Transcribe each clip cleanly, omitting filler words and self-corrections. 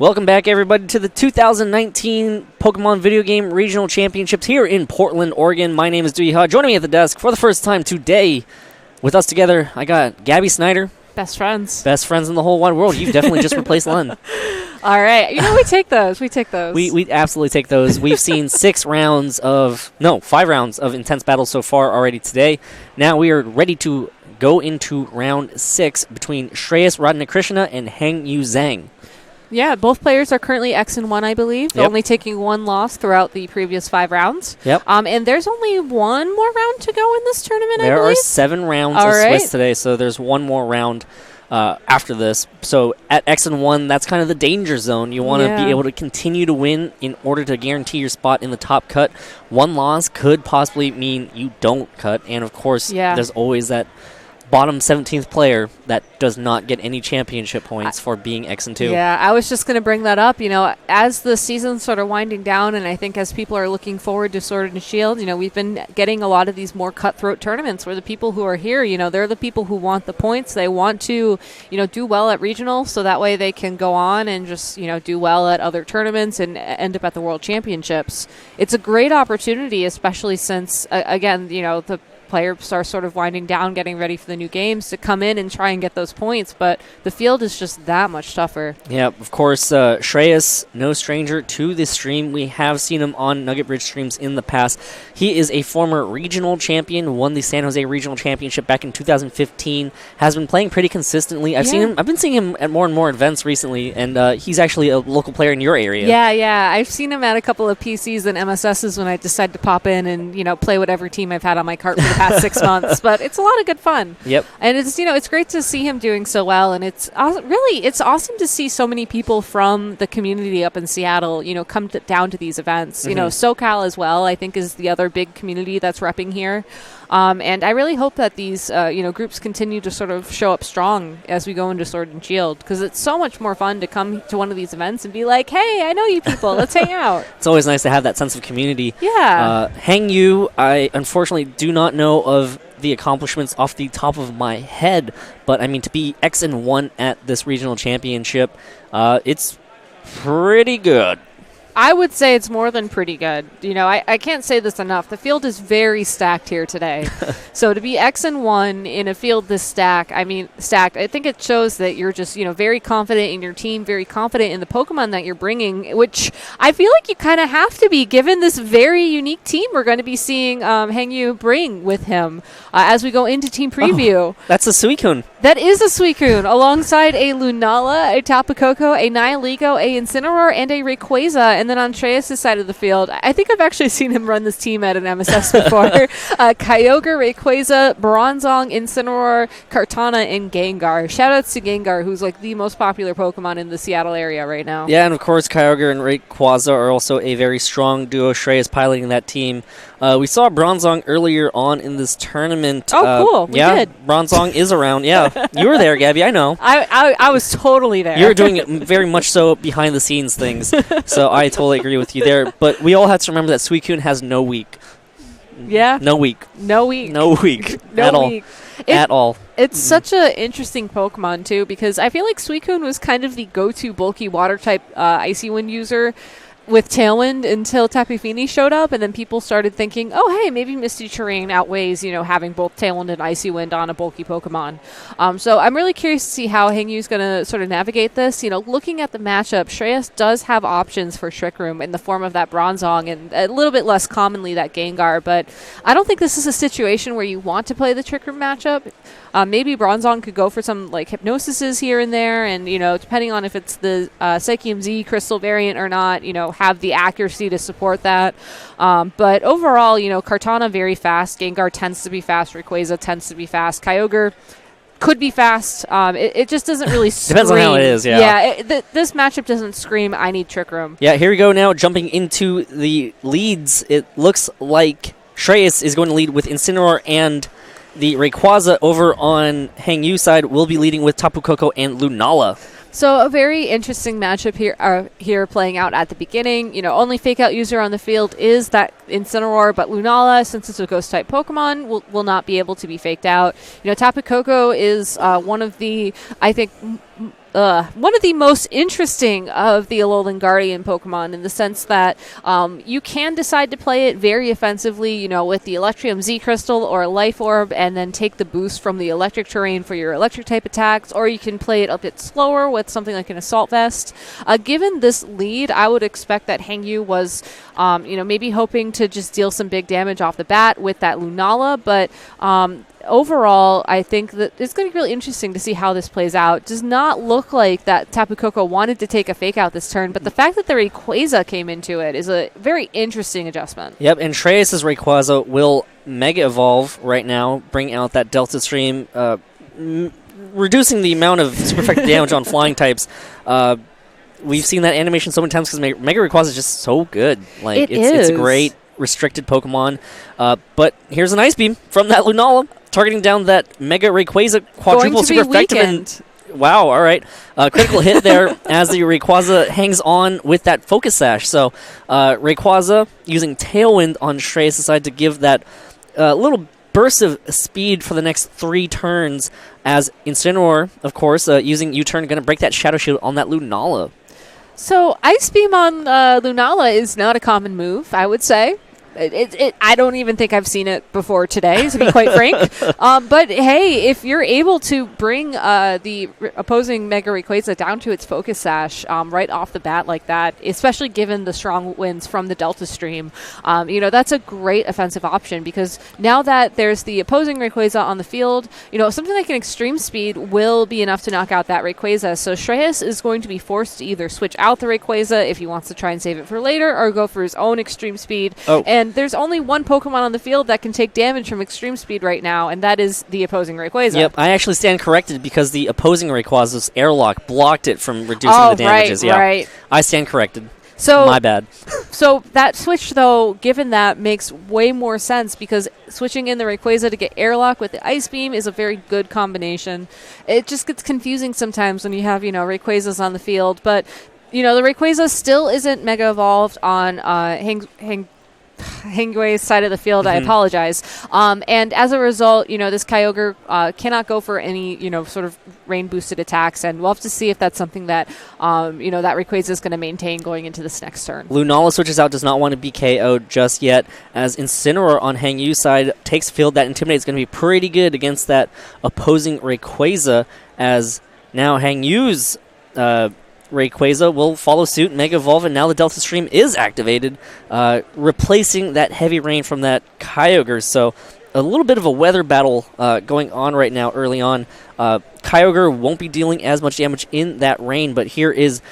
Welcome back, everybody, to the 2019 Pokemon Video Game Regional Championships here in Portland, Oregon. My name is Dewey. Joining me at the desk for the first time today with us together, I got Gabby Snyder. Best friends. Best friends in the whole wide world. You've definitely just replaced Len. All right. You know, we take those. We take those. We absolutely take those. We've seen 5 rounds of intense battles so far already today. Now we are ready to go into round 6 between Shreyas Radhakrishna and Hengyue Zhang. Yeah, both players are currently X-1, I believe. Yep. Only taking 1 loss throughout the previous 5 rounds. Yep. And there's only 1 more round to go in this tournament, I believe. There are 7 rounds of Swiss today, so there's 1 more round after this. So at X-1, that's kind of the danger zone. You want to be able to continue to win in order to guarantee your spot in the top cut. 1 loss could possibly mean you don't cut. And, of course, there's always that bottom 17th player that does not get any championship points for being X-2. Yeah, I was just going to bring that up. You know, as the season's sort of winding down, and I think as people are looking forward to Sword and Shield, you know, we've been getting a lot of these more cutthroat tournaments where the people who are here, you know, they're the people who want the points. They want to, you know, do well at regional, so that way they can go on and just, you know, do well at other tournaments and end up at the World Championships. It's a great opportunity, especially since, again, you know, the players are sort of winding down, getting ready for the new games to come in and try and get those points, but the field is just that much tougher. Yeah, of course, Shreyas, no stranger to this stream. We have seen him on Nugget Bridge streams in the past. He is a former regional champion, won the San Jose Regional Championship back in 2015, has been playing pretty consistently. I've been seeing him at more and more events recently, and he's actually a local player in your area. Yeah, I've seen him at a couple of PCs and MSSs when I decide to pop in and, you know, play whatever team I've had on my cart for the past 6 months, but it's a lot of good fun. Yep. And it's, you know, it's great to see him doing so well, and it's really, it's awesome to see so many people from the community up in Seattle, you know, come down to these events. You know, SoCal as well, I think, is the other big community that's repping here. And I really hope that these, you know, groups continue to sort of show up strong as we go into Sword and Shield, because it's so much more fun to come to one of these events and be like, hey, I know you people, let's hang out. It's always nice to have that sense of community. Yeah. Hengyue, I unfortunately do not know of the accomplishments off the top of my head, but I mean, to be X-1 at this regional championship, it's pretty good. I would say it's more than pretty good. You know, I can't say this enough. The field is very stacked here today. So to be X-1 in a field this stacked, I think it shows that you're just, you know, very confident in your team, very confident in the Pokemon that you're bringing, which I feel like you kind of have to be given this very unique team we're going to be seeing Hengyue bring with him as we go into team preview. Oh, that's a Suicune. That is a Suicune, alongside a Lunala, a Tapu Koko, a Nihilego, a Incineroar, and a Rayquaza. And then on Shreyas' side of the field, I think I've actually seen him run this team at an MSS before. Kyogre, Rayquaza, Bronzong, Incineroar, Kartana, and Gengar. Shoutouts to Gengar, who's like the most popular Pokemon in the Seattle area right now. Yeah, and of course Kyogre and Rayquaza are also a very strong duo. Shreyas piloting that team. We saw Bronzong earlier on in this tournament. Oh, cool. We did. Bronzong is around. Yeah, you were there, Gabby. I know. I was totally there. You were doing very much so behind the scenes things. So I totally agree with you there. But we all have to remember that Suicune has no weak. Yeah. No weak. No weak. No weak. No at weak. All. At all. It's such an interesting Pokemon, too, because I feel like Suicune was kind of the go-to bulky water-type Icy Wind user with Tailwind until Tapu Fini showed up, and then people started thinking, oh, hey, maybe Misty Terrain outweighs, you know, having both Tailwind and Icy Wind on a bulky Pokemon. So I'm really curious to see how Hengyue's going to sort of navigate this. You know, looking at the matchup, Shreyas does have options for Trick Room in the form of that Bronzong and a little bit less commonly that Gengar, but I don't think this is a situation where you want to play the Trick Room matchup. Maybe Bronzong could go for some like Hypnosises here and there, and, you know, depending on if it's the Psychium Z Crystal variant or not, you know, have the accuracy to support that. But overall, you know, Kartana very fast. Gengar tends to be fast. Rayquaza tends to be fast. Kyogre could be fast. It just doesn't really scream. Depends on how it is, yeah. Yeah, this matchup doesn't scream, I need Trick Room. Yeah, here we go now, jumping into the leads. It looks like Shreyas is going to lead with Incineroar and the Rayquaza. Over on Hengyue's side will be leading with Tapu Koko and Lunala. So a very interesting matchup here playing out at the beginning. You know, only fake-out user on the field is that Incineroar, but Lunala, since it's a Ghost-type Pokemon, will not be able to be faked out. You know, Tapu Koko is one of the, I think, one of the most interesting of the Alolan Guardian Pokemon in the sense that you can decide to play it very offensively, with the Electrium Z Crystal or Life Orb, and then take the boost from the electric terrain for your electric type attacks, or you can play it a bit slower with something like an Assault Vest. Given this lead, I would expect that Hengyue was, maybe hoping to just deal some big damage off the bat with that Lunala, but overall, I think that it's going to be really interesting to see how this plays out. Does not look like that Tapu Koko wanted to take a fake out this turn, but the fact that the Rayquaza came into it is a very interesting adjustment. Yep, and Shreyas' Rayquaza will Mega Evolve right now, bring out that Delta Stream, reducing the amount of super effective damage on flying types. We've seen that animation so many times because Mega Rayquaza is just so good. It's a great restricted Pokemon. But here's an Ice Beam from that Lunala, targeting down that Mega Rayquaza, quadruple super effective. And wow, all right. Critical hit there as the Rayquaza hangs on with that Focus Sash. So Rayquaza using Tailwind on Shreyas' side to give that little burst of speed for the next 3 turns, as Incineroar, of course, using U-turn, going to break that Shadow Shield on that Lunala. So Ice Beam on Lunala is not a common move, I would say. I don't even think I've seen it before today, to be quite frank. But hey, if you're able to bring the opposing Mega Rayquaza down to its Focus Sash right off the bat like that, especially given the strong winds from the Delta Stream, that's a great offensive option, because now that there's the opposing Rayquaza on the field, something like an Extreme Speed will be enough to knock out that Rayquaza. So Shreyas is going to be forced to either switch out the Rayquaza if he wants to try and save it for later, or go for his own Extreme Speed. And there's only one Pokemon on the field that can take damage from Extreme Speed right now, and that is the opposing Rayquaza. Yep, I actually stand corrected because the opposing Rayquaza's Airlock blocked it from reducing the damages. Right. I stand corrected. So my bad. So that switch, though, given that, makes way more sense, because switching in the Rayquaza to get Airlock with the Ice Beam is a very good combination. It just gets confusing sometimes when you have, Rayquazas on the field, but the Rayquaza still isn't Mega Evolved on Henghue's side of the field. I apologize. And as a result, this Kyogre cannot go for any, sort of rain-boosted attacks, and we'll have to see if that's something that, that Rayquaza is going to maintain going into this next turn. Lunala switches out, does not want to be KO'd just yet, as Incineroar on Hengyue's side takes field. That Intimidate is going to be pretty good against that opposing Rayquaza, as now Hengyue's Rayquaza will follow suit, Mega Evolve, and now the Delta Stream is activated, replacing that heavy rain from that Kyogre. So a little bit of a weather battle going on right now early on. Kyogre won't be dealing as much damage in that rain, but here is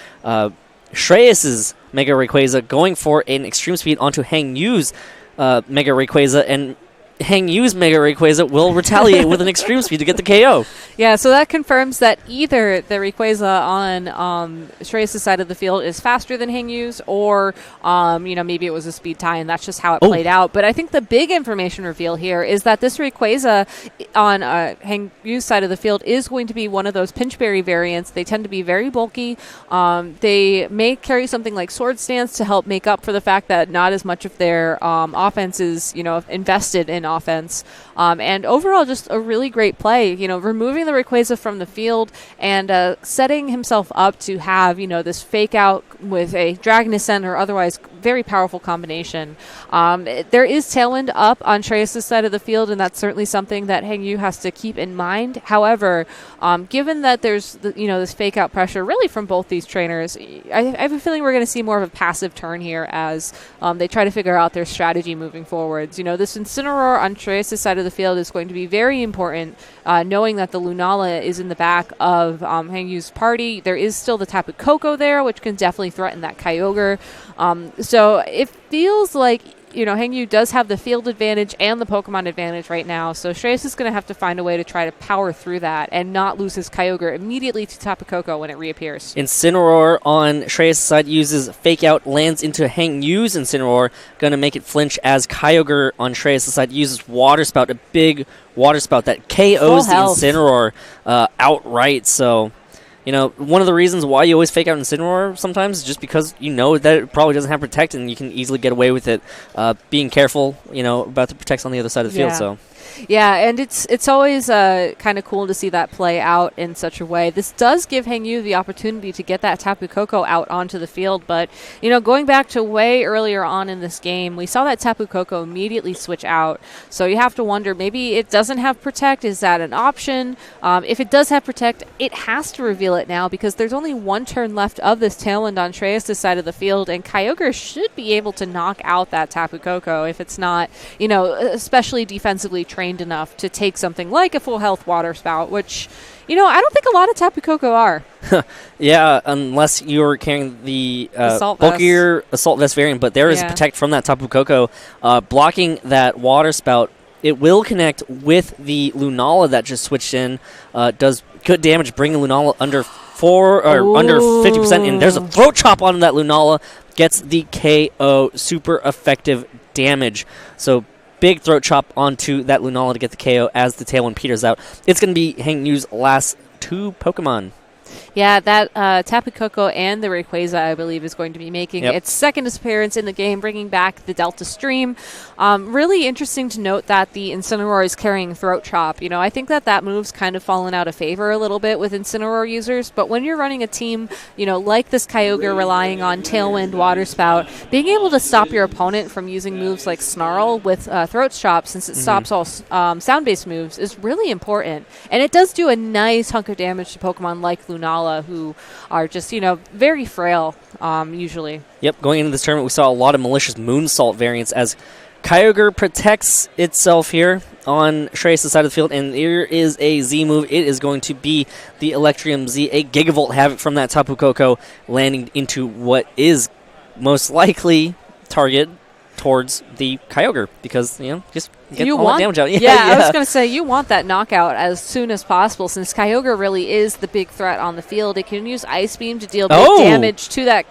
Shreyas' Mega Rayquaza going for an Extreme Speed onto Hengyue's Mega Rayquaza, and Hengyue's Mega Rayquaza will retaliate with an Extreme Speed to get the KO. Yeah, so that confirms that either the Rayquaza on Shreyas' side of the field is faster than Hengyue's, or maybe it was a speed tie, and that's just how it played out. But I think the big information reveal here is that this Rayquaza on Hengyue's side of the field is going to be one of those Pinchberry variants. They tend to be very bulky. They may carry something like Sword Stance to help make up for the fact that not as much of their offense is invested in offense, and overall just a really great play, removing the Rayquaza from the field and setting himself up to have this fake out with a Dragon Ascent or otherwise very powerful combination. There is Tailwind up on Shreyas' side of the field, and that's certainly something that Hengyue has to keep in mind. However, given that there's this fake out pressure really from both these trainers, I have a feeling we're going to see more of a passive turn here as they try to figure out their strategy moving forwards. This Incineroar on Shreyas' side of the field is going to be very important, knowing that the Lunala is in the back of Hengyue's party. There is still the Tapu Koko there, which can definitely threaten that Kyogre. So it feels like Hengyue does have the field advantage and the Pokemon advantage right now, so Shreyas is going to have to find a way to try to power through that and not lose his Kyogre immediately to Tapu Koko when it reappears. Incineroar on Shreyas' side uses Fake Out, lands into Hengyue's Incineroar, going to make it flinch, as Kyogre on Shreyas' side uses Water Spout, a big Water Spout that KOs the Incineroar outright. So one of the reasons why you always fake out Incineroar sometimes is just because that it probably doesn't have Protect, and you can easily get away with it. Being careful, about the Protects on the other side of the field. So Yeah, and it's always kind of cool to see that play out in such a way. This does give Hengyue the opportunity to get that Tapu Koko out onto the field, but, going back to way earlier on in this game, we saw that Tapu Koko immediately switch out. So you have to wonder, maybe it doesn't have Protect. Is that an option? If it does have Protect, it has to reveal it now because there's only one turn left of this Tailwind on Shreyas' side of the field, and Kyogre should be able to knock out that Tapu Koko if it's not, especially defensively trained enough to take something like a full health Water Spout, which, I don't think a lot of Tapu Koko are. Yeah, unless you're carrying the bulkier Assault Vest variant, but there is Protect from that Tapu Koko. Blocking that Water Spout, it will connect with the Lunala that just switched in. Does good damage, bringing Lunala under 50%, and there's a Throat Chop on that Lunala. Gets the KO, super effective damage. So big Throat Chop onto that Lunala to get the KO as the Tailwind peters out. It's going to be Hengyue's last 2 Pokemon. Yeah, that Tapu Koko and the Rayquaza, I believe, is going to be making its second appearance in the game, bringing back the Delta Stream. Really interesting to note that the Incineroar is carrying Throat Chop. I think that move's kind of fallen out of favor a little bit with Incineroar users, but when you're running a team, like this Kyogre relying on Tailwind, Water Spout, being able to stop your opponent from using moves like Snarl with Throat Chop, since it stops all sound-based moves, is really important. And it does do a nice hunk of damage to Pokemon like Lunala, who are just, very frail, usually. Yep, going into this tournament, we saw a lot of malicious Moonsault variants as Kyogre protects itself here on Shreyas' side of the field, and there is a Z move. It is going to be the Electrium Z, a Gigavolt Havoc from that Tapu Koko, landing into what is most likely target towards the Kyogre, because, just get all that damage out. Yeah, I was going to say, you want that knockout as soon as possible, since Kyogre really is the big threat on the field. It can use Ice Beam to deal big damage to that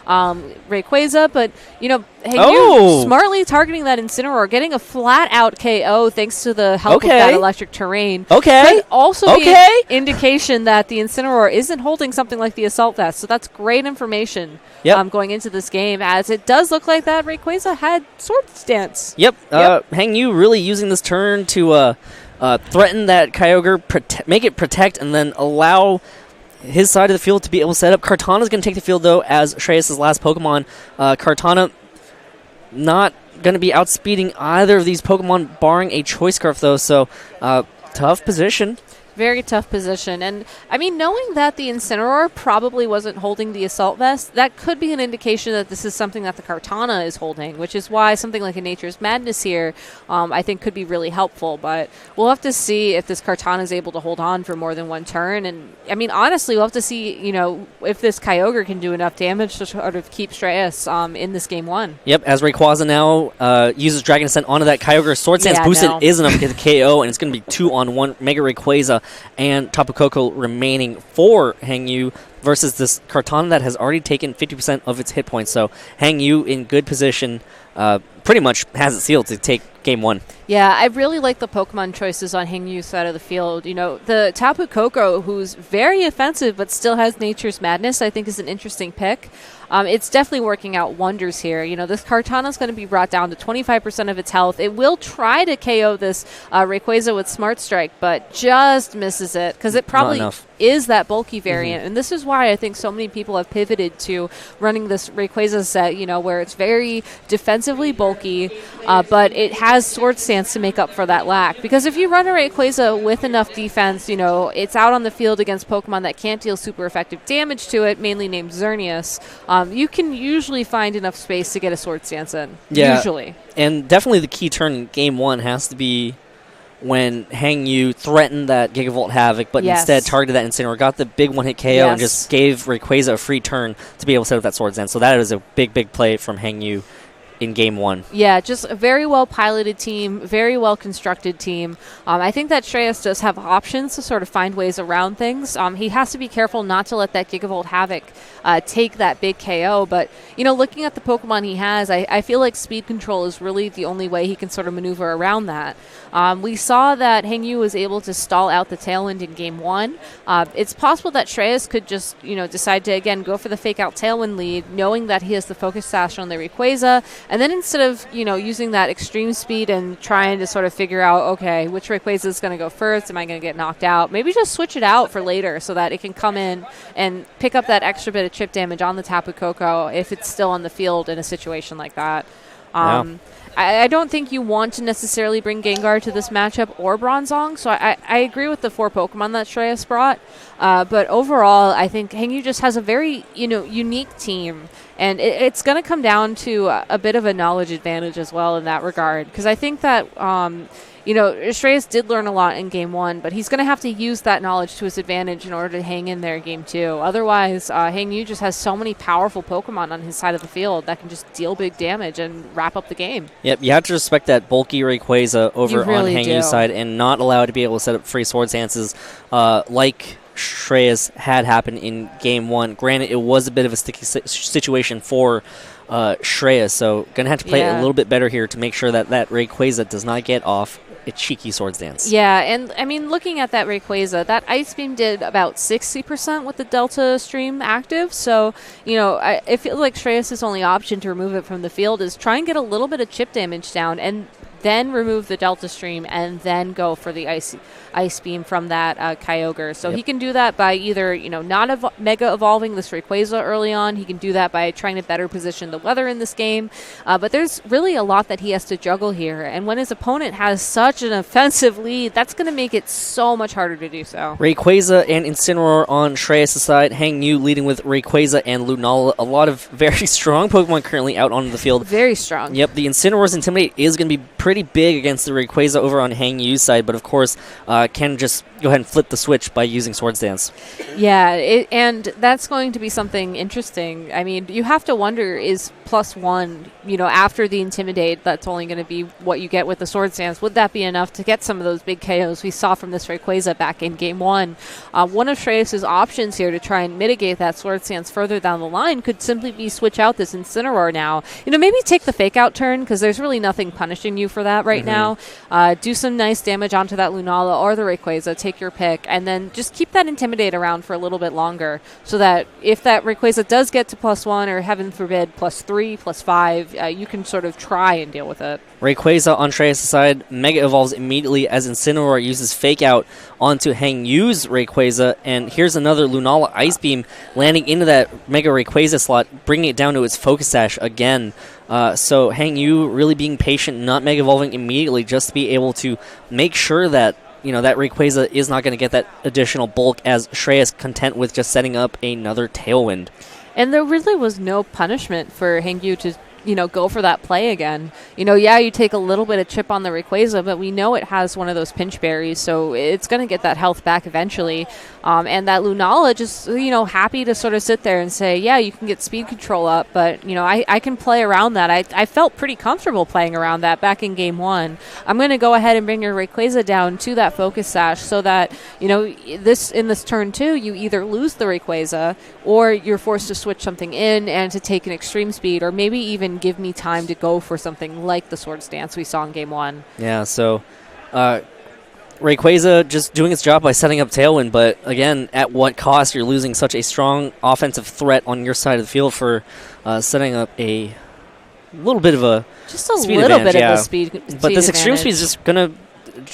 Rayquaza, but, Hengyue smartly targeting that Incineroar, getting a flat-out KO thanks to the help of that electric terrain. Could also be an indication that the Incineroar isn't holding something like the Assault Vest, so that's great information going into this game, as it does look like that Rayquaza had Swords Dance. Hengyue really using this turn to threaten that Kyogre, make it protect, and then allow his side of the field to be able to set up. Kartana's going to take the field, though, as Shreyas' last Pokemon. Kartana not going to be outspeeding either of these Pokemon, barring a Choice Scarf, though, so tough position. Very tough position. And, knowing that the Incineroar probably wasn't holding the Assault Vest, that could be an indication that this is something that the Kartana is holding, which is why something like a Nature's Madness here, I think, could be really helpful. But we'll have to see if this Kartana is able to hold on for more than one turn. And, honestly, we'll have to see, if this Kyogre can do enough damage to sort of keep Shreyas in this game 1. Yep, as Rayquaza now uses Dragon Ascent onto that Kyogre. Sword Stance boosted is enough to get the KO, and it's going to be 2-on-1 Mega Rayquaza and Tapu Koko remaining for Hengyue versus this Kartana that has already taken 50% of its hit points. So Hengyue in good position, pretty much has it sealed to take game 1. Yeah, I really like the Pokemon choices on Hengyue's side of the field. The Tapu Koko, who's very offensive but still has Nature's Madness, I think is an interesting pick. It's definitely working out wonders here. This Kartana's going to be brought down to 25% of its health. It will try to KO this Rayquaza with Smart Strike, but just misses it because it probably is that bulky variant. And this is why I think so many people have pivoted to running this Rayquaza set, where it's very defensively bulky, but it has Sword Stance to make up for that lack. Because if you run a Rayquaza with enough defense, it's out on the field against Pokemon that can't deal super effective damage to it, mainly named Xerneas. You can usually find enough space to get a Sword Stance in. Yeah, usually. And definitely the key turn in game 1 has to be when Hengyue threatened that Gigavolt Havoc, but instead targeted that Incineroar, got the big one-hit KO, and just gave Rayquaza a free turn to be able to set up that Swords Dance. So that is a big, big play from Hengyue in game 1. Yeah, just a very well-piloted team, very well-constructed team. I think that Shreyas does have options to sort of find ways around things. He has to be careful not to let that Gigavolt Havoc take that big KO, but, looking at the Pokemon he has, I feel like speed control is really the only way he can sort of maneuver around that. We saw that Hengyue was able to stall out the Tailwind in game 1. It's possible that Shreyas could just, decide to, again, go for the fake-out Tailwind lead, knowing that he has the Focus Sash on the Rayquaza, And then instead of, using that extreme speed and trying to sort of figure out, okay, which Rayquaza is going to go first, am I going to get knocked out? Maybe just switch it out for later so that it can come in and pick up that extra bit of chip damage on the Tapu Koko if it's still on the field in a situation like that. I don't think you want to necessarily bring Gengar to this matchup or Bronzong, so I agree with the 4 Pokemon that Shreyas brought. But overall, I think Hengyue just has a very unique team, and it's going to come down to a bit of a knowledge advantage as well in that regard. Because I think that Shreyas did learn a lot in Game 1, but he's going to have to use that knowledge to his advantage in order to hang in there in Game 2. Otherwise, Hengyue just has so many powerful Pokemon on his side of the field that can just deal big damage and wrap up the game. Yep, you have to respect that bulky Rayquaza over on Hengyue's side and not allow it to be able to set up free Swords Dances like Shreyas had happened in Game 1. Granted, it was a bit of a sticky situation for Shreyas, so going to have to play it a little bit better here to make sure that Rayquaza does not get off a cheeky Swords Dance. Yeah, and I mean, looking at that Rayquaza, that Ice Beam did about 60% with the Delta Stream active, so, I feel like Shreyas' only option to remove it from the field is try and get a little bit of chip damage down, and then remove the Delta Stream, and then go for the Ice Beam from that Kyogre. So he can do that by either, not Mega Evolving this Rayquaza early on. He can do that by trying to better position the weather in this game. But there's really a lot that he has to juggle here. And when his opponent has such an offensive lead, that's going to make it so much harder to do so. Rayquaza and Incineroar on Shreyas' side. Hengyue leading with Rayquaza and Lunala. A lot of very strong Pokemon currently out on the field. Very strong. Yep, the Incineroar's Intimidate is going to be pretty big against the Rayquaza over on Hengyue's side, but of course can just go ahead and flip the switch by using Swords Dance. Yeah, and that's going to be something interesting. I mean, you have to wonder, is +1, after the Intimidate, that's only going to be what you get with the Swords Dance. Would that be enough to get some of those big KOs we saw from this Rayquaza back in Game 1? One of Shreyas' options here to try and mitigate that Swords Dance further down the line could simply be switch out this Incineroar now. Maybe take the Fake Out turn, because there's really nothing punishing you for that right now. Do some nice damage onto that Lunala or the Rayquaza, take your pick, and then just keep that Intimidate around for a little bit longer, so that if that Rayquaza does get to +1, or heaven forbid +3, +5, you can sort of try and deal with it. Rayquaza on Shreyas' side Mega Evolves immediately as Incineroar uses Fake Out onto Hengyue's Rayquaza, and here's another Lunala Ice Beam landing into that Mega Rayquaza slot, bringing it down to its Focus Sash again. So Hengyue really being patient, not Mega Evolving immediately, just to be able to make sure that that Rayquaza is not going to get that additional bulk, as Shreyas content with just setting up another Tailwind. And there really was no punishment for Hengyue to go for that play again. You take a little bit of chip on the Rayquaza, but we know it has one of those pinch berries, so it's going to get that health back eventually. And that Lunala just, happy to sort of sit there and say, yeah, you can get speed control up, but, I can play around that. I felt pretty comfortable playing around that back in Game 1. I'm going to go ahead and bring your Rayquaza down to that Focus Sash so that, in this turn 2, you either lose the Rayquaza or you're forced to switch something in and to take an extreme speed, or maybe even give me time to go for something like the Swords Dance we saw in Game 1. Yeah, so Rayquaza just doing its job by setting up Tailwind, but again, at what cost? You're losing such a strong offensive threat on your side of the field for setting up a little bit of a speed advantage, of a speed but this extreme speed is just going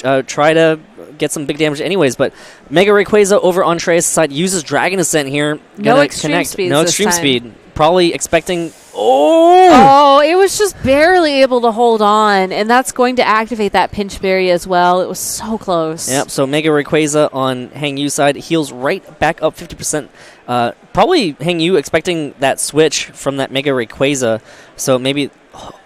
to try to get some big damage anyways. But Mega Rayquaza over on Shreyas' side uses Dragon Ascent here. No extreme speed. No extreme speed. Probably expecting... Oh, it was just barely able to hold on, and that's going to activate that pinch berry as well. It was so close. Yep, so Mega Rayquaza on Hengyue's side heals right back up 50%. Probably Hengyue expecting that switch from that Mega Rayquaza, so maybe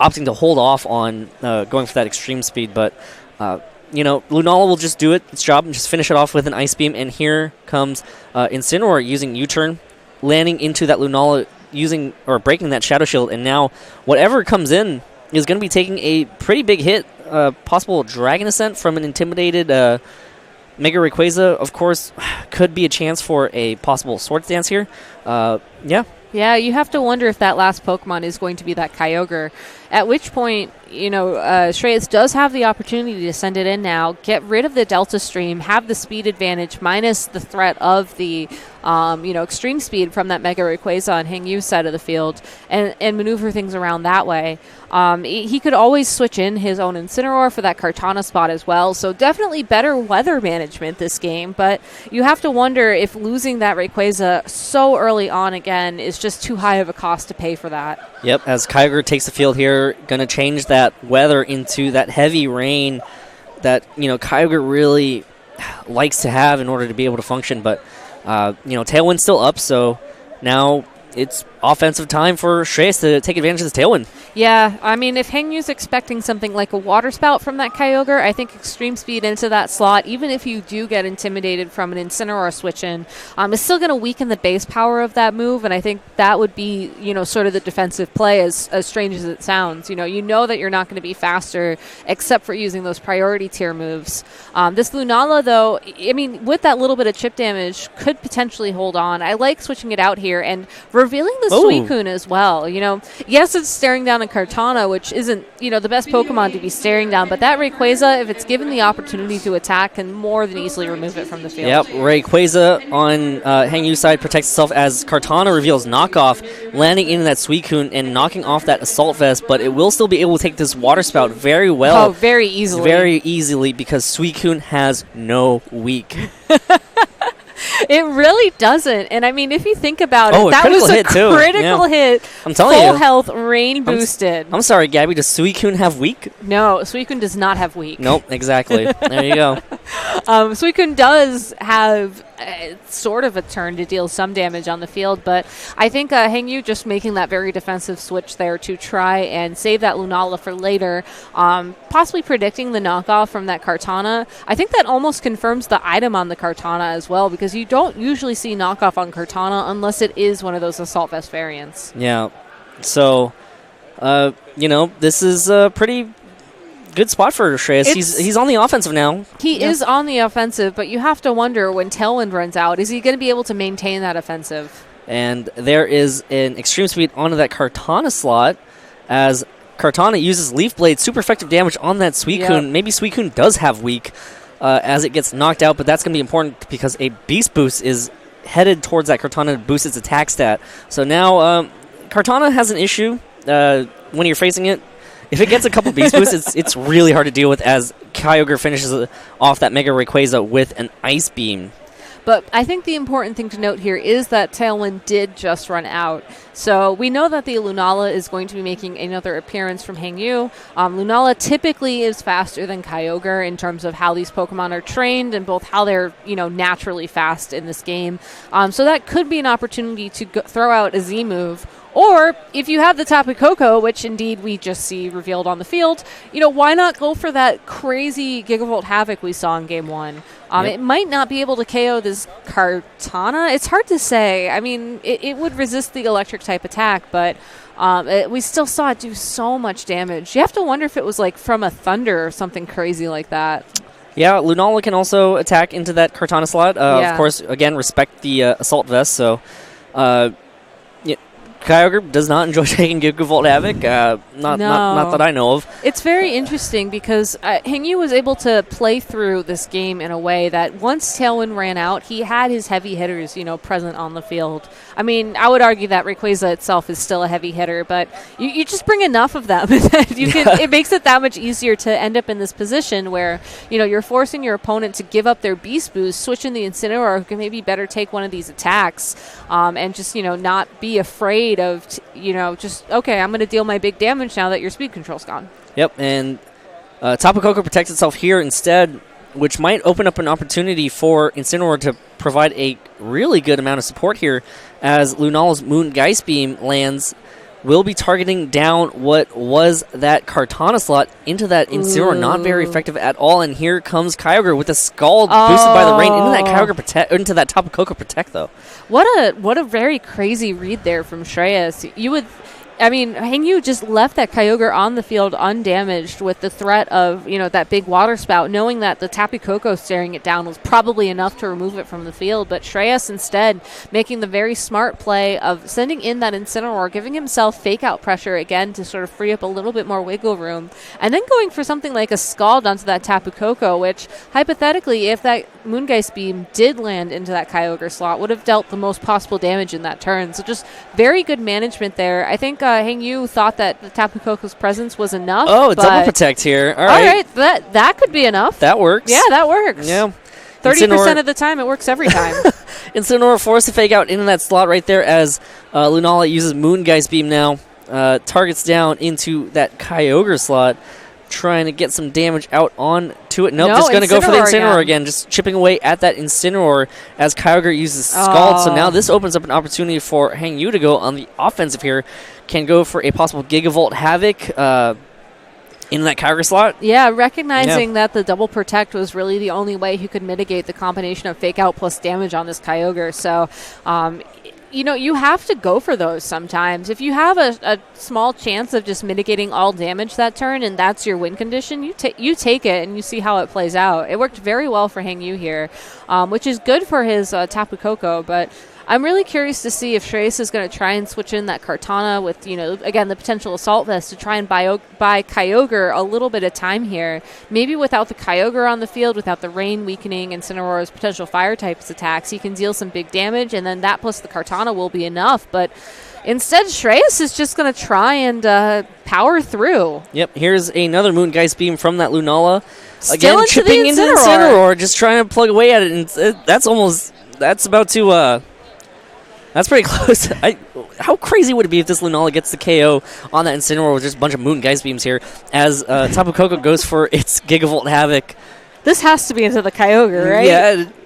opting to hold off on going for that extreme speed, but... Lunala will just do its job and just finish it off with an Ice Beam, and here comes Incineroar using U-turn, landing into that Lunala, breaking that Shadow Shield, and now whatever comes in is going to be taking a pretty big hit. Possible Dragon Ascent from an intimidated Mega Rayquaza, of course, could be a chance for a possible Swords Dance here. Yeah, you have to wonder if that last Pokemon is going to be that Kyogre. at which point, Shreyas does have the opportunity to send it in now, get rid of the Delta Stream, have the speed advantage minus the threat of the extreme speed from that Mega Rayquaza on Hengyue's side of the field and maneuver things around that way. He could always switch in his own Incineroar for that Kartana spot as well, so definitely better weather management this game, but you have to wonder if losing that Rayquaza so early on again is just too high of a cost to pay for that. Yep, as Kyogre takes the field here, going to change that weather into that heavy rain that, Kyogre really likes to have in order to be able to function, but, Tailwind's still up, so now it's offensive time for Shreyas to take advantage of this Tailwind. Yeah, I mean, if Hengyue's expecting something like a Water Spout from that Kyogre, I think Extreme Speed into that slot, even if you do get intimidated from an Incineroar switch in, is still going to weaken the base power of that move, and I think that would be, sort of the defensive play, as strange as it sounds. You know that you're not going to be faster except for using those priority tier moves. This Lunala, though, I mean, with that little bit of chip damage, could potentially hold on. I like switching it out here and revealing the Suicune as well. Yes, it's staring down a Kartana, which isn't, the best Pokemon to be staring down, but that Rayquaza, if it's given the opportunity to attack, can more than easily remove it from the field. Yep, Rayquaza on Hengyue's side protects itself as Kartana reveals knockoff, landing into that Suicune and knocking off that Assault Vest, but it will still be able to take this Water Spout very well. Oh, very easily. Very easily, because Suicune has no weak. It really doesn't. And I mean, if you think about it, that was a critical hit. I'm telling you. Full health, rain boosted. I'm sorry, Gabby. Does Suicune have weak? No, Suicune does not have weak. Nope, exactly. There you go. Suicune does have sort of a turn to deal some damage on the field, but I think Hengyue just making that very defensive switch there to try and save that Lunala for later, possibly predicting the knockoff from that Kartana. I think that almost confirms the item on the Kartana as well, because you don't usually see knockoff on Kartana unless it is one of those Assault Vest variants. Yeah, so, this is a pretty good spot for Shreyas. He's on the offensive now. He is on the offensive, but you have to wonder when Tailwind runs out, is he going to be able to maintain that offensive? And there is an Extreme Speed onto that Kartana slot as Kartana uses Leaf Blade, super effective damage on that Suicune. Yep. Maybe Suicune does have weak as it gets knocked out, but that's going to be important because a Beast Boost is headed towards that Kartana to boost its attack stat. So now Kartana has an issue when you're facing it. If it gets a couple Beast Boosts, it's really hard to deal with as Kyogre finishes off that Mega Rayquaza with an Ice Beam. But I think the important thing to note here is that Tailwind did just run out. So we know that the Lunala is going to be making another appearance from Hengyue. Lunala typically is faster than Kyogre in terms of how these Pokemon are trained and both how they're, naturally fast in this game. So that could be an opportunity to throw out a Z move. Or if you have the Tapu Koko, which indeed we just see revealed on the field, why not go for that crazy Gigavolt Havoc we saw in Game 1? It might not be able to KO this Kartana. It's hard to say. I mean, it would resist the electric type attack, but we still saw it do so much damage. You have to wonder if it was like from a Thunder or something crazy like that. Yeah, Lunala can also attack into that Kartana slot. Of course, again, respect the Assault Vest, so... Kyogre does not enjoy taking Gigavolt Havoc, not that I know of. It's very interesting because Hengyue was able to play through this game in a way that once Tailwind ran out, he had his heavy hitters, present on the field. I mean, I would argue that Rayquaza itself is still a heavy hitter, but you just bring enough of them. It makes it that much easier to end up in this position where, you're forcing your opponent to give up their Beast Boost, switch in the Incineroar, who can maybe better take one of these attacks, and just, not be afraid of, okay, I'm going to deal my big damage now that your speed control's gone. Yep, and Tapu Koko protects itself here instead, which might open up an opportunity for Incineroar to provide a really good amount of support here as Lunala's Moon Geist Beam lands. Will be targeting down what was that Kartana slot into that Incineroar. Not very effective at all. And here comes Kyogre with a Scald boosted by the rain into that Kyogre into that Tapu Koko Protect though. What a very crazy read there from Shreyas. I mean, Hengyue just left that Kyogre on the field undamaged with the threat of, that big water spout, knowing that the Tapu Koko staring it down was probably enough to remove it from the field. But Shreyas instead making the very smart play of sending in that Incineroar, giving himself fake-out pressure again to sort of free up a little bit more wiggle room, and then going for something like a Scald onto that Tapu Koko, which hypothetically, if that Moongeist Beam did land into that Kyogre slot, would have dealt the most possible damage in that turn. So just very good management there. I think Hengyue thought that the Tapu Koko's presence was enough. Oh, double protect here. All right. That could be enough. That works. Yeah, that works. Yeah. 30% of the time, it works every time. Incineroar forced to fake out into that slot right there as Lunala uses Moongeist Beam now. Targets down into that Kyogre slot, trying to get some damage out onto it. Nope, just going to go for the Incineroar again. Just chipping away at that Incineroar as Kyogre uses Scald. So now this opens up an opportunity for Hengyue to go on the offensive here. Can go for a possible Gigavolt Havoc in that Kyogre slot. Yeah, recognizing that the double protect was really the only way he could mitigate the combination of fake out plus damage on this Kyogre. So, you have to go for those sometimes. If you have a small chance of just mitigating all damage that turn and that's your win condition, you take it and you see how it plays out. It worked very well for Hengyue here, which is good for his Tapu Koko, but I'm really curious to see if Shreyas is going to try and switch in that Kartana with, again, the potential Assault Vest to try and buy Kyogre a little bit of time here. Maybe without the Kyogre on the field, without the Rain weakening Incineroar's potential Fire types attacks, he can deal some big damage, and then that plus the Kartana will be enough. But instead, Shreyas is just going to try and power through. Yep, here's another Moongeist Beam from that Lunala. Still Again, chipping into the Incineroar, just trying to plug away at it. And that's about to... That's pretty close. How crazy would it be if this Lunala gets the KO on that Incineroar with just a bunch of Moongeist Beams here as Tapu Koko goes for its Gigavolt Havoc. This has to be into the Kyogre, right?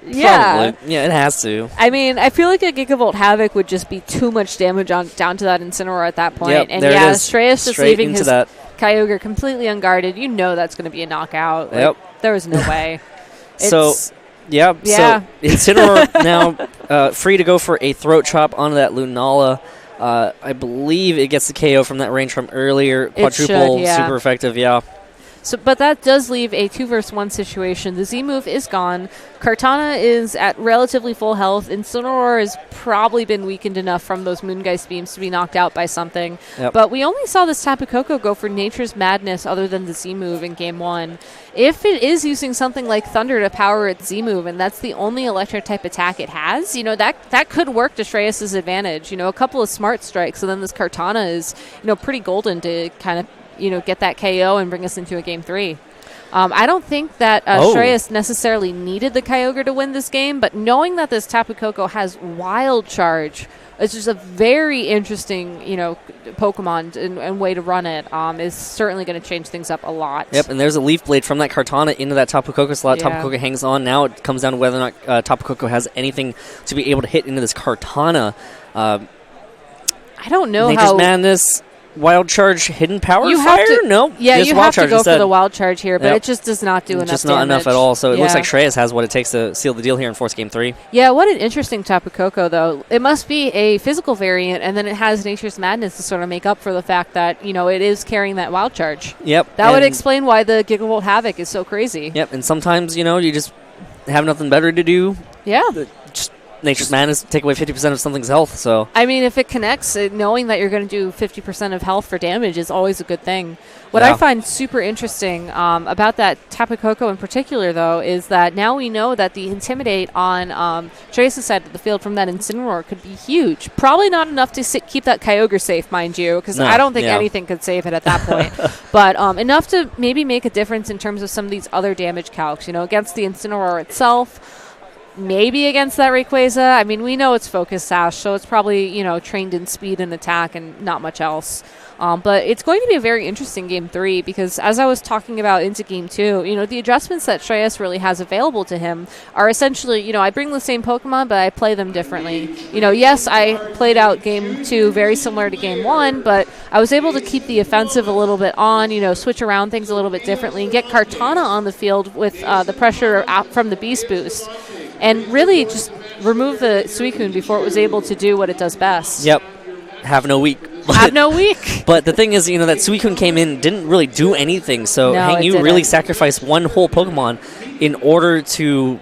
Yeah, probably. Yeah, it has to. I mean, I feel like a Gigavolt Havoc would just be too much damage down to that Incineroar at that point. Yep, and there it is. Shreyas just leaving his that. Kyogre completely unguarded. That's going to be a knockout. There was no way. So Incineroar now free to go for a Throat Chop onto that Lunala. I believe it gets the KO from that range from earlier. Quadruple, super effective, So, but that does leave a 2-versus-1 situation. The Z move is gone. Kartana is at relatively full health. Incineroar has probably been weakened enough from those Moongeist Beams to be knocked out by something. Yep. But we only saw this Tapu Koko go for Nature's Madness other than the Z move in Game 1. If it is using something like Thunder to power its Z move, and that's the only electric type attack it has, that could work to Shreyas' advantage. A couple of smart strikes, and then this Kartana is, pretty golden to kind of get that KO and bring us into a Game 3. I don't think that Shreyas necessarily needed the Kyogre to win this game, but knowing that this Tapu Koko has Wild Charge, it's just a very interesting, Pokemon and way to run it, is certainly going to change things up a lot. Yep, and there's a Leaf Blade from that Kartana into that Tapu Koko slot. Yeah. Tapu Koko hangs on. Now it comes down to whether or not Tapu Koko has anything to be able to hit into this Kartana. I don't know Nature's Madness... Wild Charge, Hidden Power Fire? No. Yeah, you have to go for the Wild Charge here, but it just does not do enough just damage. Not enough at all, so it looks like Shreyas has what it takes to seal the deal here and force Game 3. Yeah, what an interesting Tapu Koko, though. It must be a physical variant, and then it has Nature's Madness to sort of make up for the fact that, it is carrying that Wild Charge. Yep. That would explain why the Gigavolt Havoc is so crazy. Yep, and sometimes, you just have nothing better to do. Yeah. Just Nature's Madness, take away 50% of something's health, so... I mean, if it connects, knowing that you're going to do 50% of health for damage is always a good thing. What I find super interesting about that Tapu Koko in particular, though, is that now we know that the Intimidate on Shreyas' side of the field from that Incineroar could be huge. Probably not enough to keep that Kyogre safe, mind you, because I don't think anything could save it at that point. But enough to maybe make a difference in terms of some of these other damage calcs, against the Incineroar itself. Maybe against that Rayquaza. I mean, we know it's Focus Sash, so it's probably, trained in speed and attack and not much else. But it's going to be a very interesting Game 3 because as I was talking about into Game 2, the adjustments that Shreyas really has available to him are essentially, I bring the same Pokemon, but I play them differently. Yes, I played out Game 2 very similar to Game 1, but I was able to keep the offensive a little bit on, switch around things a little bit differently and get Kartana on the field with the pressure out from the Beast Boost. And really just remove the Suicune before it was able to do what it does best. Yep. Have no weak Have no weak. But the thing is, that Suicune came in, didn't really do anything, so Hengyue really sacrificed one whole Pokemon in order to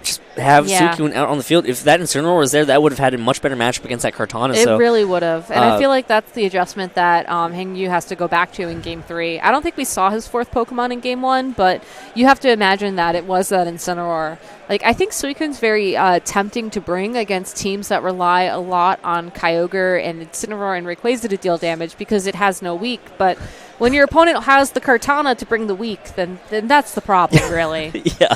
just have Suicune out on the field. If that Incineroar was there, that would have had a much better matchup against that Kartana. It really would have. And I feel like that's the adjustment that Hengyue has to go back to in Game 3. I don't think we saw his fourth Pokemon in Game 1, but you have to imagine that it was that Incineroar. Like, I think Suicune's very tempting to bring against teams that rely a lot on Kyogre and Incineroar and Rayquaza to deal damage because it has no weak. But when your opponent has the Kartana to bring the weak, then that's the problem, really. Yeah.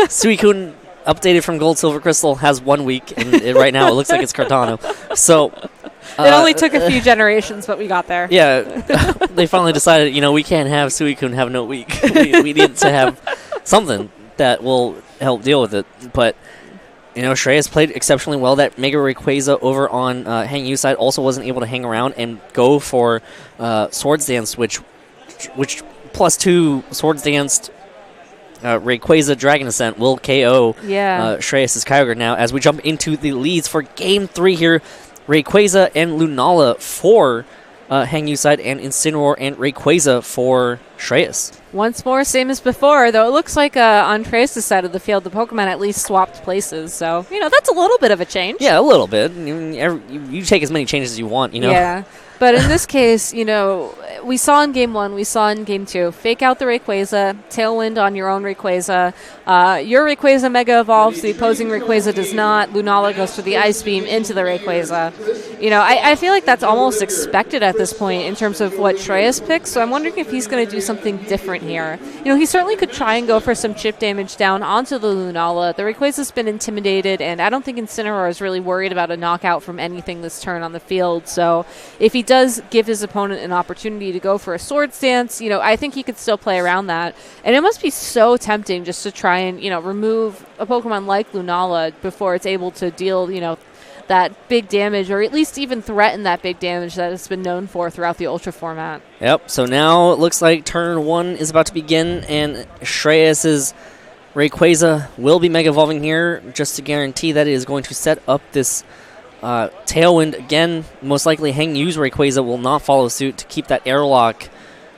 Suicune, updated from Gold, Silver, Crystal, has 1 week, and right now it looks like it's Kartana. So it only took a few generations, but we got there. Yeah, they finally decided, we can't have Suicune have no week. we need to have something that will help deal with it. But Shreyas played exceptionally well. That Mega Rayquaza over on Hengyue side also wasn't able to hang around and go for Swords Dance, which +2 Swords Danced Rayquaza Dragon Ascent will KO Shreyas' Kyogre. Now, as we jump into the leads for Game 3 here, Rayquaza and Lunala for Hengyue side, and Incineroar and Rayquaza for Shreyas. Once more, same as before, though it looks like on Shreyas' side of the field, the Pokemon at least swapped places. So, that's a little bit of a change. Yeah, a little bit. You take as many changes as you want, Yeah. But in this case, we saw in Game 1, we saw in Game 2, fake out the Rayquaza, Tailwind on your own Rayquaza. Your Rayquaza Mega Evolves, the opposing Rayquaza does not. Lunala goes for the Ice Beam into the Rayquaza. I feel like that's almost expected at this point in terms of what Shreyas picks, so I'm wondering if he's going to do something different here. He certainly could try and go for some chip damage down onto the Lunala. The Rayquaza's been intimidated, and I don't think Incineroar is really worried about a knockout from anything this turn on the field, so if he does give his opponent an opportunity to go for a Swords Dance, I think he could still play around that. And it must be so tempting just to try and, remove a Pokemon like Lunala before it's able to deal, that big damage, or at least even threaten that big damage that it's been known for throughout the Ultra format. Yep, so now it looks like turn 1 is about to begin, and Shreyas' Rayquaza will be Mega Evolving here just to guarantee that it is going to set up this Tailwind. Again, most likely Hengyue's Rayquaza will not follow suit to keep that airlock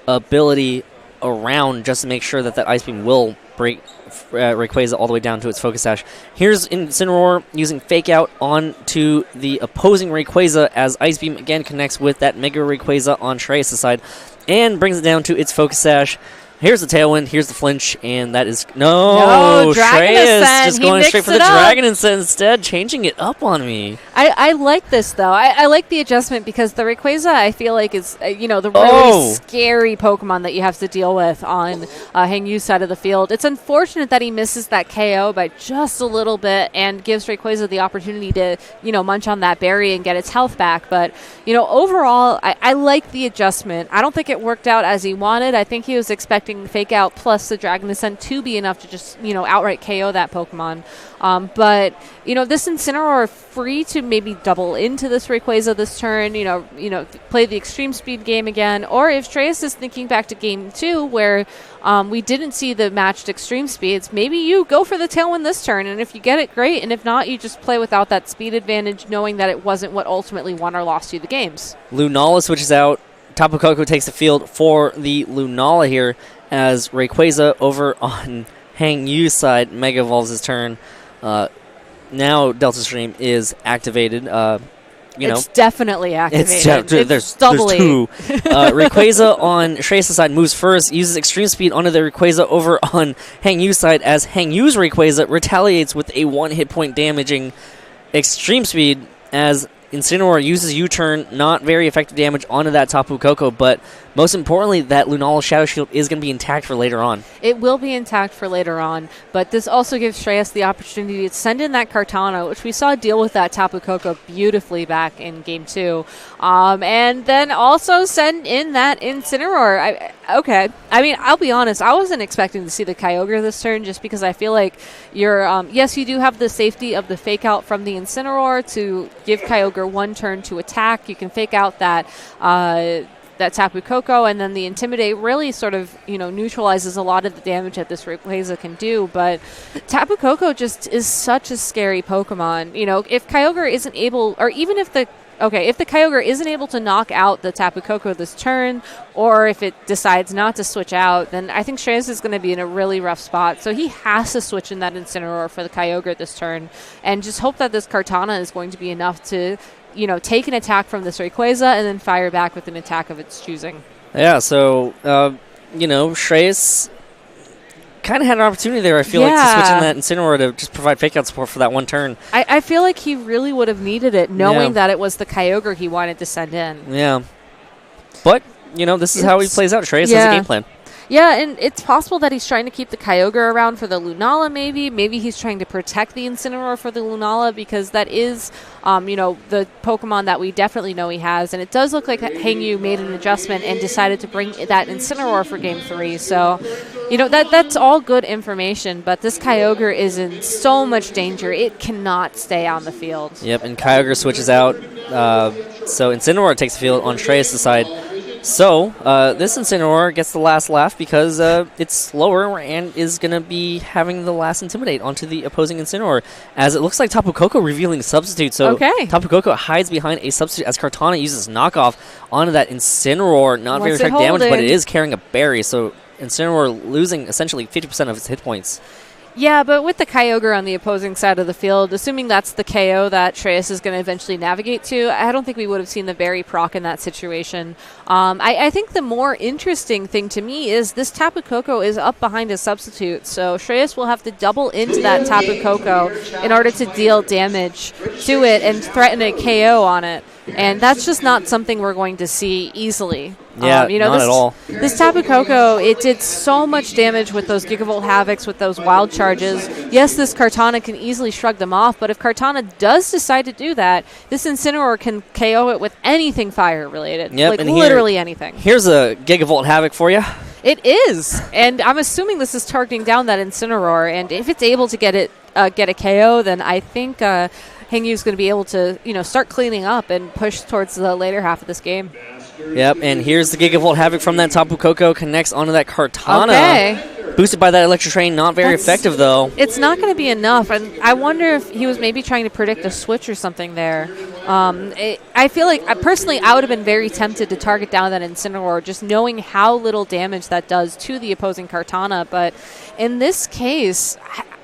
ability around, just to make sure that Ice Beam will break Rayquaza all the way down to its Focus Sash. Here's Incineroar using Fake Out onto the opposing Rayquaza as Ice Beam again connects with that Mega Rayquaza on Shreyas' side and brings it down to its Focus Sash. Here's the Tailwind, here's the flinch, and that is... No, Shreyas just going straight for the Dragon Ascent instead, changing it up on me. I like this, though. I like the adjustment because the Rayquaza, I feel like, is, the really scary Pokemon that you have to deal with on Hengyue's side of the field. It's unfortunate that he misses that KO by just a little bit and gives Rayquaza the opportunity to, munch on that berry and get its health back. But, overall, I like the adjustment. I don't think it worked out as he wanted. I think he was expecting Fake Out plus the Dragon Ascent to be enough to just, outright KO that Pokemon. But, this Incineroar free to maybe double into this Rayquaza this turn, play the Extreme Speed game again. Or if Shreyas is thinking back to Game 2 where we didn't see the matched Extreme Speeds, maybe you go for the Tailwind this turn. And if you get it, great. And if not, you just play without that speed advantage, knowing that it wasn't what ultimately won or lost you the games. Lunala switches out. Tapu Koko takes the field for the Lunala here as Rayquaza over on Hengyue's side Mega Evolves his turn. Now Delta Stream is activated. It's definitely activated. There's two. Rayquaza on Shreyas' side moves first, uses Extreme Speed onto the Rayquaza over on Hengyue's side as Hengyue's Rayquaza retaliates with a 1 hit point damaging Extreme Speed as Incineroar uses U-turn, not very effective damage onto that Tapu Koko, but most importantly, that Lunala Shadow Shield is going to be intact for later on. It will be intact for later on, but this also gives Shreyas the opportunity to send in that Kartana, which we saw deal with that Tapu Koko beautifully back in Game 2, and then also send in that Incineroar. Okay, I mean, I'll be honest, I wasn't expecting to see the Kyogre this turn just because I feel like you're, yes, you do have the safety of the Fake Out from the Incineroar to give Kyogre 1 turn to attack. You can Fake Out that Tapu Koko, and then the Intimidate really sort of, neutralizes a lot of the damage that this Rayquaza can do, but Tapu Koko just is such a scary Pokemon. If Kyogre isn't able, or even if the if the Kyogre isn't able to knock out the Tapu Koko this turn, or if it decides not to switch out, then I think Shreyas is going to be in a really rough spot. So he has to switch in that Incineroar for the Kyogre this turn, and just hope that this Kartana is going to be enough to, take an attack from this Rayquaza and then fire back with an attack of its choosing. Yeah, so, Shreyas kind of had an opportunity there, I feel like, to switch in that Incineroar to just provide fake-out support for that one turn. I feel like he really would have needed it, knowing that it was the Kyogre he wanted to send in. Yeah. But, this is how he plays out. Shreyas has a game plan. Yeah, and it's possible that he's trying to keep the Kyogre around for the Lunala, maybe. Maybe he's trying to protect the Incineroar for the Lunala, because that is, the Pokemon that we definitely know he has. And it does look like Hengyue made an adjustment and decided to bring that Incineroar for Game 3. So, that's all good information. But this Kyogre is in so much danger. It cannot stay on the field. Yep, and Kyogre switches out. So Incineroar takes the field on Shreyas' side. So, this Incineroar gets the last laugh because it's slower and is going to be having the last Intimidate onto the opposing Incineroar, as it looks like Tapu Koko revealing Substitute. So, Tapu Koko hides behind a Substitute as Kartana uses Knockoff onto that Incineroar. Not very direct damage, but it is carrying a berry, so Incineroar losing essentially 50% of its hit points. Yeah, but with the Kyogre on the opposing side of the field, assuming that's the KO that Shreyas is going to eventually navigate to, I don't think we would have seen the berry proc in that situation. I think the more interesting thing to me is this Tapu Koko is up behind a Substitute, so Shreyas will have to double into that Tapu Koko in order to deal damage to it and threaten a KO on it. And that's just not something we're going to see easily. Yeah, not at all. This Tapu Koko, it did so much damage with those Gigavolt Havocs, with those wild charges. Yes, this Kartana can easily shrug them off, but if Kartana does decide to do that, this Incineroar can KO it with anything fire-related. Yep, and literally anything. Here's a Gigavolt Havoc for you. It is, and I'm assuming this is targeting down that Incineroar, and if it's able to get a KO, then I think Hengyue's going to be able to, start cleaning up and push towards the later half of this game. Yep, and here's the Gigavolt Havoc from that Tapu Koko, connects onto that Kartana. Okay. Boosted by that Electric Train, not very effective, though. It's not going to be enough, and I wonder if he was maybe trying to predict a switch or something there. I feel like, personally, I would have been very tempted to target down that Incineroar, just knowing how little damage that does to the opposing Kartana, but in this case,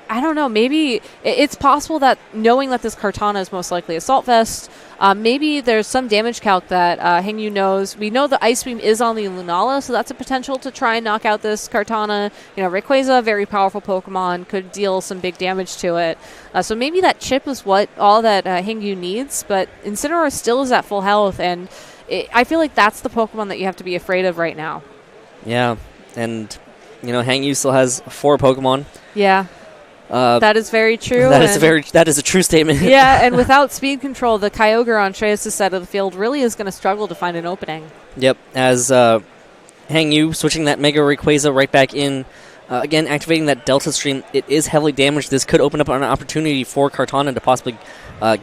I don't know, maybe it's possible that knowing that this Kartana is most likely Assault Vest, maybe there's some damage calc that Hengyue knows. We know the Ice Beam is on the Lunala, so that's a potential to try and knock out this Kartana. Rayquaza, very powerful Pokemon, could deal some big damage to it. So maybe that chip is all that Hengyue needs, but Incineroar still is at full health, and I feel like that's the Pokemon that you have to be afraid of right now. Yeah, and, Hengyue still has 4 Pokemon. Yeah. That is very true. That is a true statement. Yeah, and without speed control, the Kyogre on Shreyas' side of the field really is going to struggle to find an opening. Yep, as Hengyue switching that Mega Rayquaza right back in, again activating that Delta Stream. It is heavily damaged. This could open up an opportunity for Kartana to possibly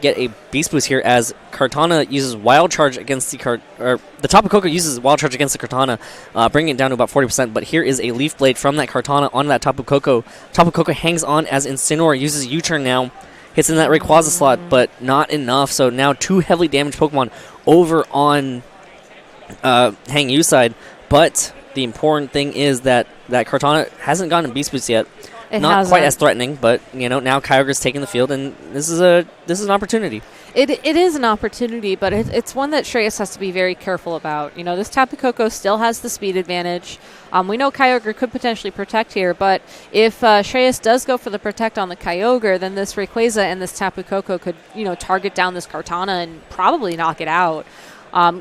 get a Beast Boost here, as Kartana uses Wild Charge against the Tapu Koko uses Wild Charge against the Kartana, bringing it down to about 40%. But here is a Leaf Blade from that Kartana on that Tapu Koko. Tapu Koko hangs on as Incineroar uses U-Turn now, hits in that Rayquaza slot, but not enough. So now 2 heavily damaged Pokemon over on Hengyue's side. But the important thing is that Kartana hasn't gotten a Beast Boost yet. Not quite as threatening, but now Kyogre's taking the field, and this is an opportunity. It is an opportunity, but it's one that Shreyas has to be very careful about. This Tapu Koko still has the speed advantage. We know Kyogre could potentially protect here, but if Shreyas does go for the protect on the Kyogre, then this Rayquaza and this Tapu Koko could target down this Kartana and probably knock it out.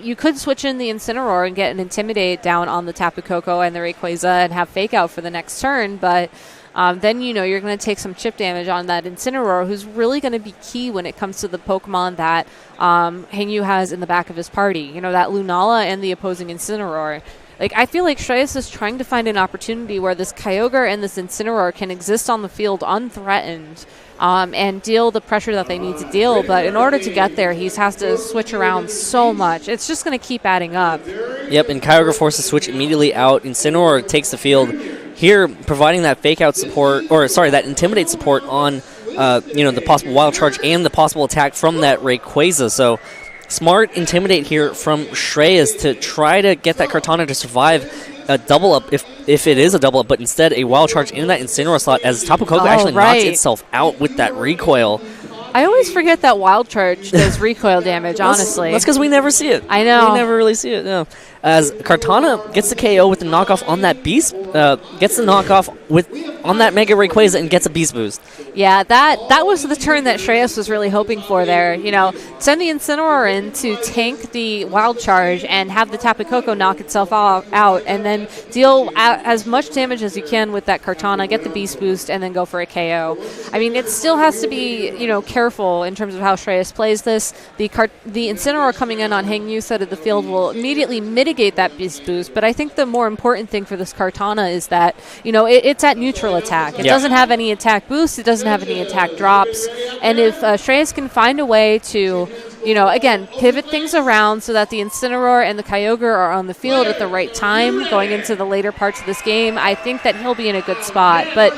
You could switch in the Incineroar and get an Intimidate down on the Tapu Koko and the Rayquaza and have Fake Out for the next turn, but then you're going to take some chip damage on that Incineroar, who's really going to be key when it comes to the Pokemon that Hengyue has in the back of his party. That Lunala and the opposing Incineroar. I feel like Shreyas is trying to find an opportunity where this Kyogre and this Incineroar can exist on the field unthreatened and deal the pressure that they need to deal. But in order to get there, he has to switch around so much. It's just going to keep adding up. Yep, and Kyogre forces to switch immediately out. Incineroar takes the field. Here, providing that fake-out support, that Intimidate support on, the possible Wild Charge and the possible attack from that Rayquaza. So Smart Intimidate here from Shreyas to try to get that Kartana to survive a double up, if it is a double up, but instead a wild charge in that Incineroar slot as Tapu Koko actually knocks itself out with that recoil. I always forget that wild charge does recoil damage, honestly. That's because we never see it. I know. We never really see it, no. As Kartana gets the KO with the knockoff on that Beast, gets the knockoff on that Mega Rayquaza and gets a Beast Boost. Yeah, that was the turn that Shreyas was really hoping for there. You know, send the Incineroar in to tank the Wild Charge and have the Tapu Koko knock itself out, and then deal as much damage as you can with that Kartana, get the Beast Boost, and then go for a KO. I mean, it still has to be, careful in terms of how Shreyas plays this. The Incineroar coming in on Hengyue side of the field will immediately mitigate that Beast Boost, but I think the more important thing for this Kartana is that, it's at neutral attack. It doesn't have any attack boosts. It doesn't have any attack drops. And if Shreyas can find a way to, again, pivot things around so that the Incineroar and the Kyogre are on the field at the right time going into the later parts of this game, I think that he'll be in a good spot. But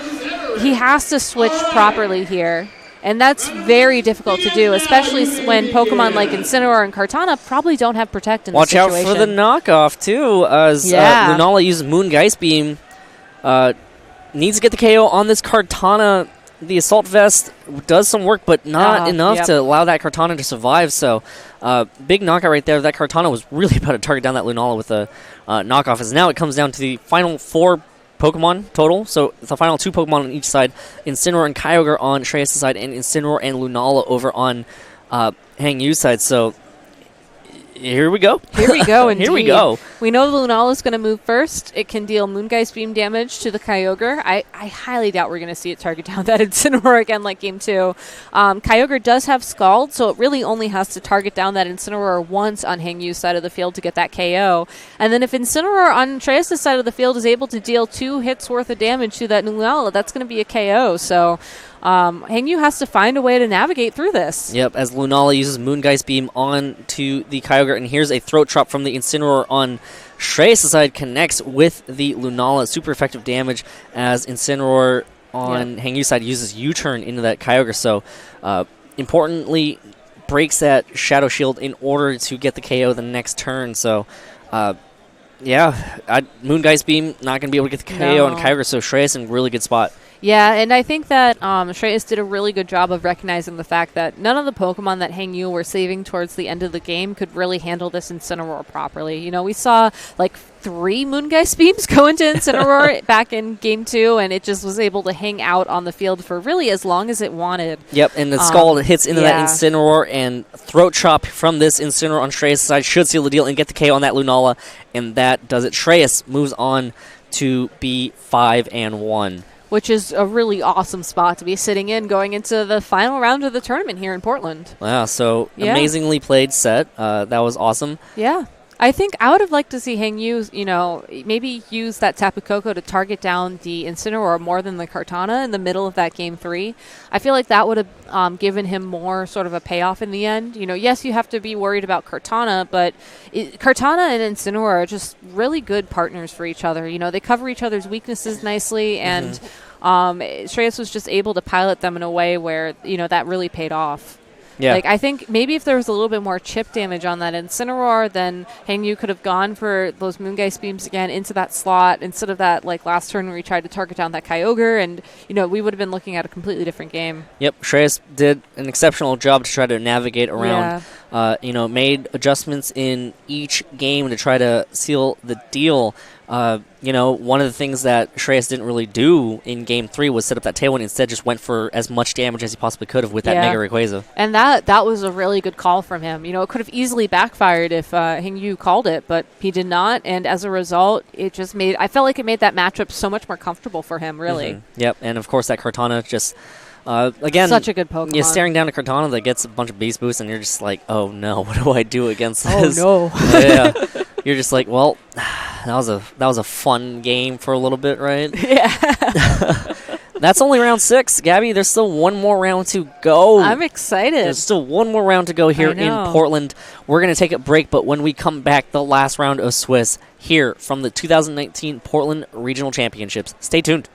he has to switch properly here. And that's very difficult to do, especially when Pokemon like Incineroar and Kartana probably don't have Protect in this situation. Watch out for the knockoff, too, as Lunala uses Moon Geist Beam. Needs to get the KO on this Kartana. The Assault Vest does some work, but not enough to allow that Kartana to survive. So, big knockout right there. That Kartana was really about to target down that Lunala with a knockoff. As now it comes down to the final 4 Pokemon total. So, the final 2 Pokemon on each side. Incineroar and Kyogre on Shreyas' side, and Incineroar and Lunala over on Hengyue's side. So, here we go. Here we go, indeed. Here we go. We know Lunala is going to move first. It can deal Moongeist Beam damage to the Kyogre. I highly doubt we're going to see it target down that Incineroar again like Game 2. Kyogre does have Scald, so it really only has to target down that Incineroar once on Hengyue's side of the field to get that KO. And then if Incineroar on Shreyas' side of the field is able to deal 2 hits worth of damage to that Lunala, that's going to be a KO. So Hengyue has to find a way to navigate through this. Yep, as Lunala uses Moongeist Beam on to the Kyogre, and here's a Throat Chop from the Incineroar on Shreyas' side, connects with the Lunala. Super effective damage as Incineroar on Hengyue's side uses U-turn into that Kyogre. So, importantly, breaks that Shadow Shield in order to get the KO the next turn. So, Moongeist Beam not going to be able to get the KO on Kyogre, so Shreyas in a really good spot. Yeah, and I think that Shreyas did a really good job of recognizing the fact that none of the Pokemon that Hengyue were saving towards the end of the game could really handle this Incineroar properly. We saw like 3 Moongeist Beams go into Incineroar back in Game 2, and it just was able to hang out on the field for really as long as it wanted. Yep, and the Scald hits into that Incineroar, and Throat Chop from this Incineroar on Shreyas' side should seal the deal and get the KO on that Lunala, and that does it. Shreyas moves on to be 5-1. Which is a really awesome spot to be sitting in going into the final round of the tournament here in Portland. Wow, so amazingly played set. That was awesome. Yeah. I think I would have liked to see Hengyue, maybe use that Tapu Koko to target down the Incineroar more than the Kartana in the middle of that Game 3. I feel like that would have given him more sort of a payoff in the end. Yes, you have to be worried about Kartana, but Kartana and Incineroar are just really good partners for each other. They cover each other's weaknesses nicely, and Shreyas was just able to pilot them in a way where, that really paid off. Yeah. Like, I think maybe if there was a little bit more chip damage on that Incineroar, then Hengyue could have gone for those Moongeist Beams again into that slot instead of that, like, last turn where he tried to target down that Kyogre, and, we would have been looking at a completely different game. Yep, Shreyas did an exceptional job to try to navigate around, made adjustments in each game to try to seal the deal. One of the things that Shreyas didn't really do in Game 3 was set up that Tailwind. Instead, just went for as much damage as he possibly could have with that Mega Rayquaza. And that was a really good call from him. It could have easily backfired if Hengyue called it, but he did not. And as a result, I felt like it made that matchup so much more comfortable for him, really. Mm-hmm. Yep, and of course that Kartana just... again, such a good Pokemon. You're staring down a Kartana that gets a bunch of Beast Boosts, and you're just like, oh no, what do I do against this? Oh no. Yeah. You're just like, well, that was a fun game for a little bit, right? Yeah. That's only round 6, Gabby. There's still one more round to go. I'm excited. There's still one more round to go here in Portland. We're going to take a break, but when we come back, the last round of Swiss here from the 2019 Portland Regional Championships. Stay tuned.